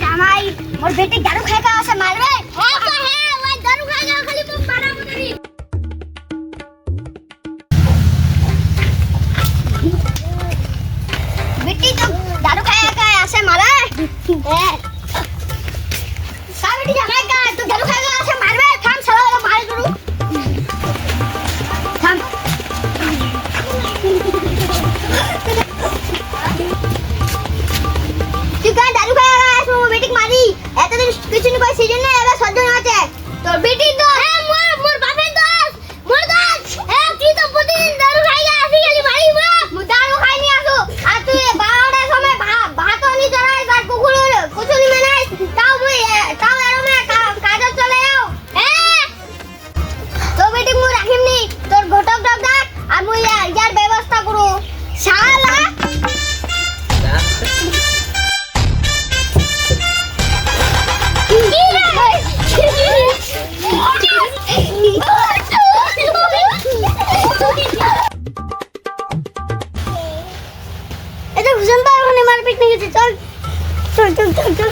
জামাই মোর বেটি দারু খাইকা আছে মারবে হ্যাঁ তো হ্যাঁ ওই দারু খাইকা খালি মুখ বাড়াবো দেরি বেটি তো দারু খাইকা আছে মারে হ্যাঁ সাবেটি জামাই কা তো দারু খাইকা আছে মারবে থাম সালা মার গুরু থাম তুই দারু খাইকা আছে মোর বেটিক মারি এতদিন কিছু নি কই সিজন না এবার সহ্য না আছে তোর বেটি তো হ্যাঁ মোর বাপের দোষ মোর দোষ হ্যাঁ তুই তো প্রতিদিন দারু খাইয়া আসি খালি মারি মা মু দারু খাইনি আসো আর তুই 12টার সময় ভাত নি চড়াই আর কুকুনি মেনাই তাও এরমে কাজ চলে যাও হ্যাঁ তো বেটি মু রাখিমনি তোর ঘটক ডাক আর মু ইয়ার ব্যবস্থা করু শালা এটা হুসেন ভাই ওখানে মারপিট নিয়ে গেছে চল চল চল চল চল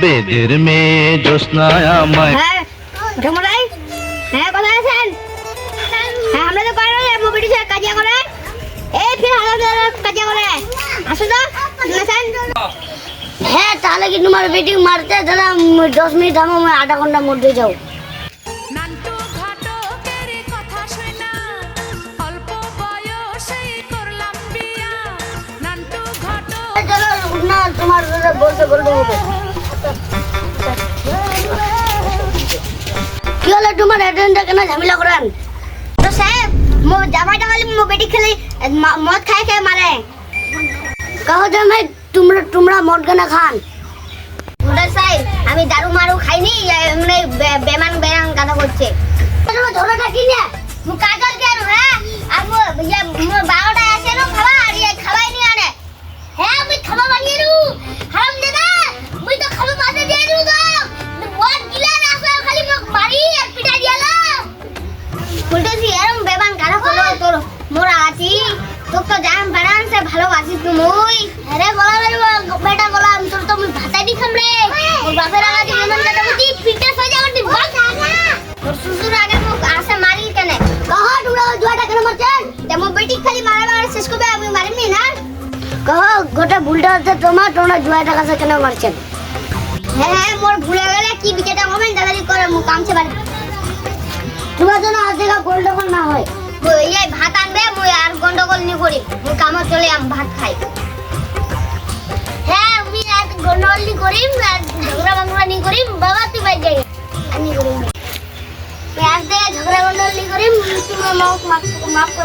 বেদের মেয়ে জ্যোৎস্নায় আমায় হ্যাঁ ঝমলাই হ্যাঁ কথা আছেন হ্যাঁ আমরা তো কই না মোবাইল সে কাজিয়া করে এই ফির হাজার কাজিয়া করে আসো তো মেসেন হ্যাঁ তাহলে কি তোমার বেটি মারতে দাদা 10 মিনিট থামো আমি আধা ঘন্টা মধ্যে যাও নান্টু ঘটকের কথা শোনা অল্প বয়সেই করলাম বিয়া নান্টু ঘটক চলো না তোমার বলতে হবে কি হলো তোমার এজেন্ডা কেন ঝামেলা করেন তো সাহেব মো জামাইটা খালি মো বেটি খেলি মদ খায় মারে কहो জামাই তোমরা মদ কেনা খান ওটা সাহেব আমি দারু মারু খাইনি এমনি বেমান কথা করছে ধরোটা কি না মু কাজল কেন হ্যাঁ আর মো 12টা আসে না খাওয়া আর খাওয়াই নি আনে হ্যাঁ আমি খাওয়া বানিয়ে নু হারাম দাদা মুই তো খাওয়া বাদে দিয়ে নু তো মদ গিলা না খালি মোক মারি আর পিটা দিয়ালা বলতেছি এরম বেমান কারা হলো তোর মোরা আছি তোকে তো জান বানান সে ভালোবাসিস তুই আরে বলা বেটা বলাম তোর তো মুই ভাতাই দি খামরে ওর বাপের আগে মনন দাদা বুঝি পিটা সজা করতে বল তোর শ্বশুর আগে মোক আসে মারি কেনে কহ তোমরা জুয়াটা কেন মারছেন তেমন বেটি খালি মারা শেষ করবে আমি মারিনি না কহ গোটা ভুলটা হচ্ছে তোমরা জুয়াটা কাছে কেন মারছেন হ্যাঁ মোর ভুলে গেলে কি বিকেটা হবে দাদারি করে মু কামছে বাড়ি তোমার জন্য আজ থেকে গন্ডগোল না হয় এই ভাত আনবে মুই আর গন্ডগোল নি করি মুই কামে চলে আম ভাত খাই হ্যাঁ আমি আর গন্ডগোল নি করি আর ঝগড়া বাংলা নি করি বাবা তুই বাই যাই আমি করি আজ দে ঝগড়া গন্ডগোল নি করি তুমি মাফ করে